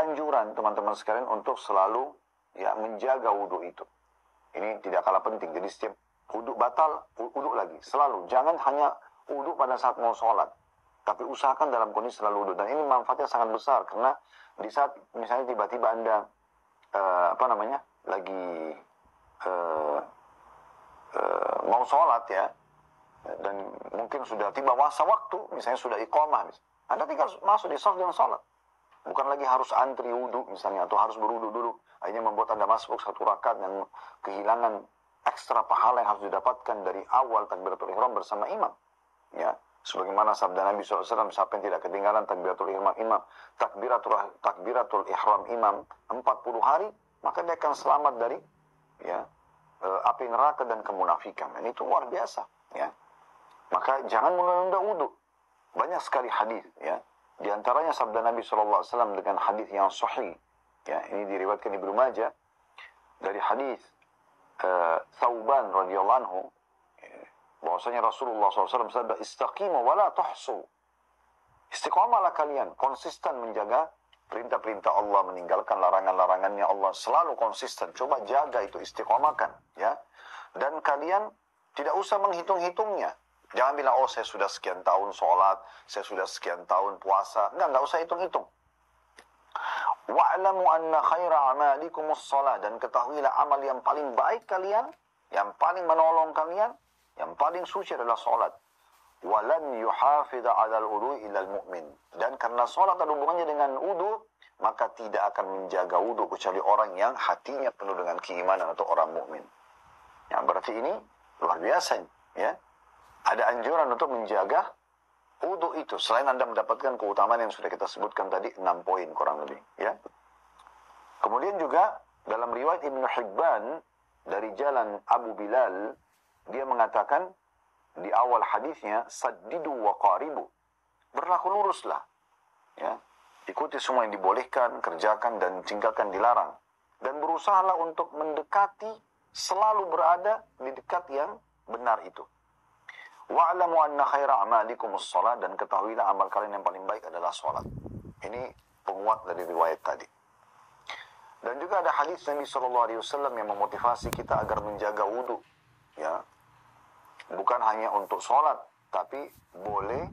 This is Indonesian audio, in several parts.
anjuran teman-teman sekalian untuk selalu ya menjaga wudhu itu. Ini tidak kalah penting. Jadi setiap wudhu batal, wudhu lagi. Selalu. Jangan hanya wudhu pada saat mau sholat. Tapi usahakan dalam kondisi selalu wudhu. Dan ini manfaatnya sangat besar. Karena di saat misalnya tiba-tiba Anda lagi mau sholat ya, dan mungkin sudah tiba masa waktu, misalnya sudah iqamah, Anda tinggal masuk di shaf dan sholat. Bukan lagi harus antri wudhu misalnya, atau harus berwudhu dulu. Akhirnya membuat Anda masuk satu rakaat dan kehilangan ekstra pahala yang harus didapatkan dari awal takbiratul ihram bersama imam. Ya, sebagaimana sabda Nabi SAW, siapa yang tidak ketinggalan takbiratul ihram takbiratul ihram imam 40 hari, maka dia akan selamat dari ya api neraka dan kemunafikan. Dan itu luar biasa. Ya, maka jangan menunda wudhu. Banyak sekali hadis ya. Di antaranya sabda Nabi SAW dengan hadis yang sahih. Ya, ini diriwayatkan Ibnu Majah dari hadis Thauban radhiyallahu anhu, bahwasanya Rasulullah SAW bersabda, "Istaqimu wa la tuhsu." Istiqamalah kalian, konsisten menjaga perintah-perintah Allah, meninggalkan larangan-larangannya Allah, selalu konsisten. Coba jaga itu, istiqamahkan, ya. Dan kalian tidak usah menghitung-hitungnya. Jangan bilang, oh saya sudah sekian tahun sholat, saya sudah sekian tahun puasa. Enggak usah hitung-hitung. Wa'lamu anna khaira amalikumus shalah, dan ketahuilah amal yang paling baik kalian, yang paling menolong kalian, yang paling suci adalah sholat. Walan yuhafidha 'alal wudu' ilal mu'min. Dan karena sholat ada hubungannya dengan wudu, maka tidak akan menjaga wudu kecuali orang yang hatinya penuh dengan keimanan atau orang mukmin. Ya, berarti ini luar biasa, ya. Ada anjuran untuk menjaga wudu itu, selain Anda mendapatkan keutamaan yang sudah kita sebutkan tadi, 6 poin kurang lebih, ya. Kemudian juga dalam riwayat Ibnu Hibban dari jalan Abu Bilal, dia mengatakan di awal hadisnya, saddidu wa qaribu, berlaku luruslah, ya. Ikuti semua yang dibolehkan, kerjakan dan tinggalkan dilarang, dan berusahalah untuk mendekati, selalu berada di dekat yang benar itu. Wa'lamu anna khaira a'malikum as-shalah, dan ketahuilah amal kalian yang paling baik adalah salat. Ini penguat dari riwayat tadi. Dan juga ada hadis Nabi SAW yang memotivasi kita agar menjaga wudu, ya. Bukan hanya untuk salat, tapi boleh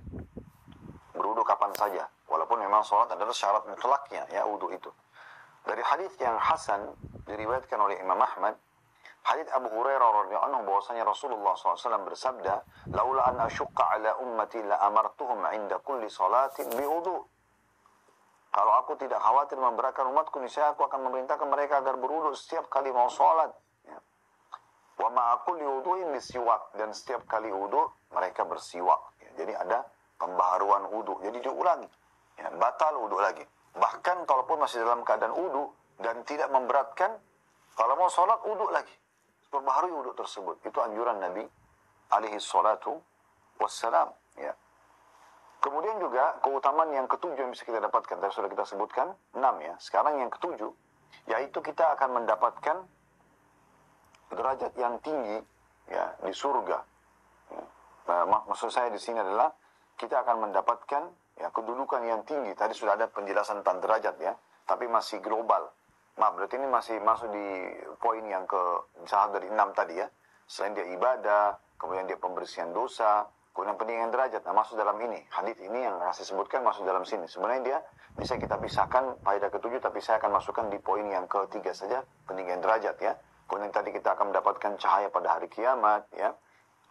berwudu kapan saja, walaupun memang salat adalah syarat mutlaknya, ya, wudu itu. Dari hadis yang hasan diriwayatkan oleh Imam Ahmad, hadis Abu Hurairah radhiyallahu anhu, bahwasanya Rasulullah SAW bersabda, "Laula an asyqa ala ummati la amartuhum 'inda kulli salatin biwudu." Kalau aku tidak khawatir memberatkan umatku, niscaya aku akan memerintahkan mereka agar berwudu setiap kali mau sholat. Ya. Wa ma kulli wudu'in bisiwak, dan setiap kali wudu mereka bersiwak. Ya. Jadi ada pembaharuan wudu, jadi diulangi. Ya, batal wudu lagi. Bahkan kalaupun masih dalam keadaan wudu dan tidak memberatkan, kalau mau sholat wudu lagi, perbaharui wudu tersebut. Itu anjuran Nabi alaihi salatu wassalam, ya. Kemudian juga keutamaan yang ketujuh yang bisa kita dapatkan, tadi sudah kita sebutkan 6, ya. Sekarang yang ketujuh, yaitu kita akan mendapatkan derajat yang tinggi, ya, di surga. Ya. Maksud saya di sini adalah kita akan mendapatkan, ya, kedudukan yang tinggi. Tadi sudah ada penjelasan tentang derajat, ya, tapi masih global. Berarti ini masih masuk di poin yang ke misalnya dari 6 tadi, ya. Selain dia ibadah, kemudian dia pembersihan dosa, kemudian peninggian derajat. Nah, masuk dalam ini. Hadis ini yang saya sebutkan masuk dalam sini. Sebenarnya dia bisa kita pisahkan faedah ketujuh, tapi saya akan masukkan di poin yang ketiga saja, peninggian derajat, ya. Kemudian tadi kita akan mendapatkan cahaya pada hari kiamat, ya.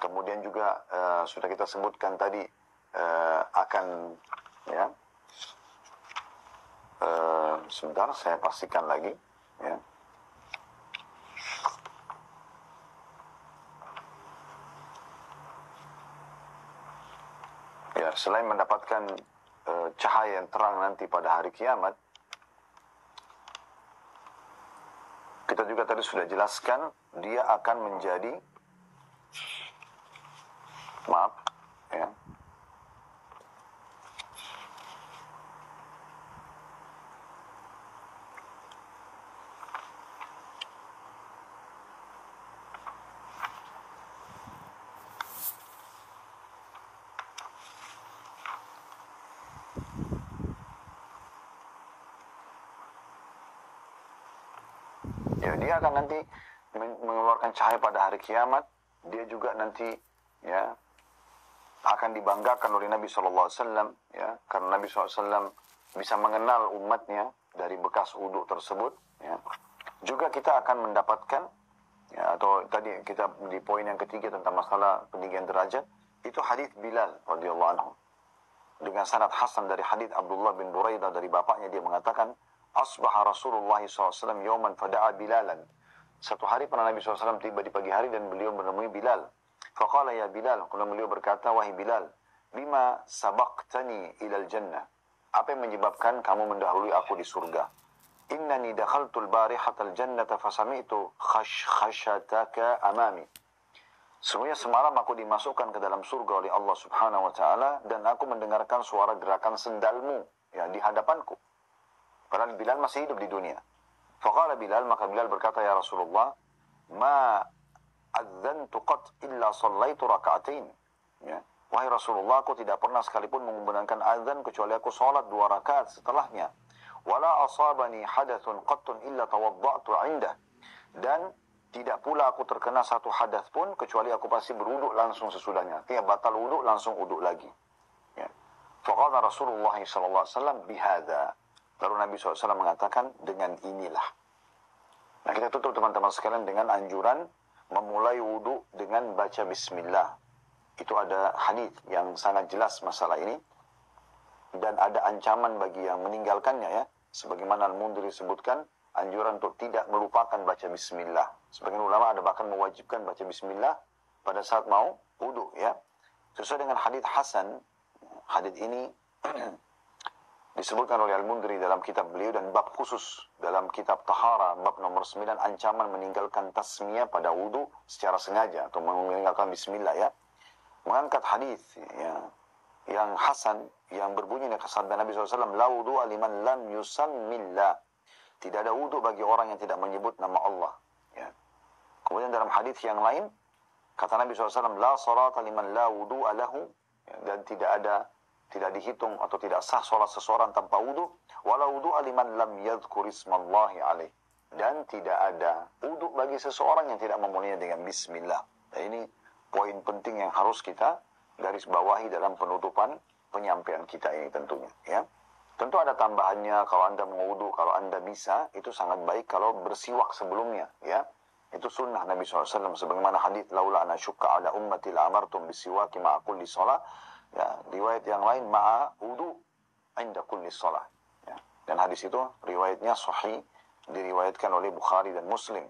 Kemudian juga sudah kita sebutkan tadi akan, ya. Sebentar, saya pastikan lagi, ya. Ya, selain mendapatkan cahaya yang terang nanti pada hari kiamat, kita juga tadi sudah jelaskan dia akan menjadi, ya, Ya, dia akan nanti mengeluarkan cahaya pada hari kiamat. Dia juga nanti ya akan dibanggakan oleh Nabi SAW, ya, karena Nabi SAW bisa mengenal umatnya dari bekas wudhu tersebut. Ya. Juga kita akan mendapatkan, ya, atau tadi kita di poin yang ketiga tentang masalah peninggian derajat, itu hadits Bilal radhiyallahu anhu dengan sanad hasan dari hadits Abdullah bin Buraidah dari bapaknya, dia mengatakan, asbaha Rasulullah SAW yawman fada'a Bilalan. Satu hari pernah Nabi SAW tiba di pagi hari dan beliau menemui Bilal. Faqala ya Bilal, kemudian beliau berkata, wahai Bilal, bima sabaqtani ilal jannah. Apa yang menyebabkan kamu mendahului aku di surga? Innani dakhaltul barihatal jannata fasami'tu khashkashataka amami. Sesungguhnya semalam aku dimasukkan ke dalam surga oleh Allah Subhanahu wa taala dan aku mendengarkan suara gerakan sendalmu ya di hadapanku. Padahal Bilal masih hidup di dunia. Faqala Bilal, maka Bilal berkata, ya Rasulullah, ma adzantu qat illa sallaitu raka'atain. Ya. Wahai Rasulullah, aku tidak pernah sekalipun mengumandangkan azan kecuali aku salat 2 rakaat setelahnya. Wala asabani hadathun qattun illa tawadda'tu 'indah. Dan tidak pula aku terkena satu hadas pun kecuali aku pasti berwuduk langsung sesudahnya. Artinya batal wuduk langsung wuduk lagi. Ya. Faqala Rasulullah sallallahu alaihi wasallam bihadza. Lalu Nabi SAW mengatakan dengan inilah. Nah, kita tutup teman-teman sekalian dengan anjuran memulai wudhu dengan baca bismillah. Itu ada hadis yang sangat jelas masalah ini. Dan ada ancaman bagi yang meninggalkannya ya. Sebagaimana Al-Mundhir disebutkan, anjuran untuk tidak melupakan baca bismillah. Sebagian ulama ada bahkan mewajibkan baca bismillah pada saat mau wudhu ya. Sesuai dengan hadis Hasan, hadis ini disebutkan oleh Al-Mundhir dalam kitab beliau dan bab khusus dalam kitab Tahara, bab nomor 9, ancaman meninggalkan tasmiyah pada wudhu secara sengaja atau meninggalkan bismillah ya. Mengangkat hadis ya, yang Hasan yang berbunyi dengan sabda Nabi SAW, la wudu'a liman lam yusammillah. Tidak ada wudhu bagi orang yang tidak menyebut nama Allah. Ya. Kemudian dalam hadis yang lain kata Nabi SAW, la salata liman la wudu'a lahu, ya, dan tidak dihitung atau tidak sah sholat seseorang tanpa wudhu. Wala wudu'a liman lam yadhkur ismallahi alaih. Dan tidak ada wudhu bagi seseorang yang tidak memulainya dengan bismillah. Dan ini poin penting yang harus kita garis bawahi dalam penutupan penyampaian kita ini tentunya. Ya. Tentu ada tambahannya, kalau Anda mau wudu, kalau Anda bisa, itu sangat baik kalau bersiwak sebelumnya. Ya. Itu sunnah Nabi SAW. Sebagaimana hadis laula ana syukka ala ummati la amartum bisiwaki ma'a kulli sholat. Ya. Riwayat yang lain ma'a wudu inda kulli sholat. Ya. Dan hadis itu riwayatnya sahih, diriwayatkan oleh Bukhari dan Muslim.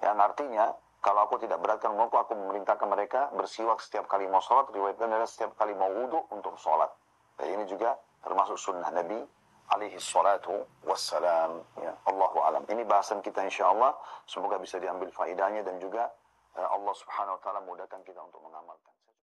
Yang artinya, kalau aku tidak beratkan mengukur, aku memerintahkan mereka bersiwak setiap kali mau sholat. Riwayatkan adalah setiap kali mau wudu untuk sholat. Dan ini juga termasuk sunnah Nabi alaihi salatu wassalam. Ya, Allahu alam. Ini bahasan kita insyaAllah. Semoga bisa diambil faedahnya dan juga Allah subhanahu wa ta'ala mudahkan kita untuk mengamalkan.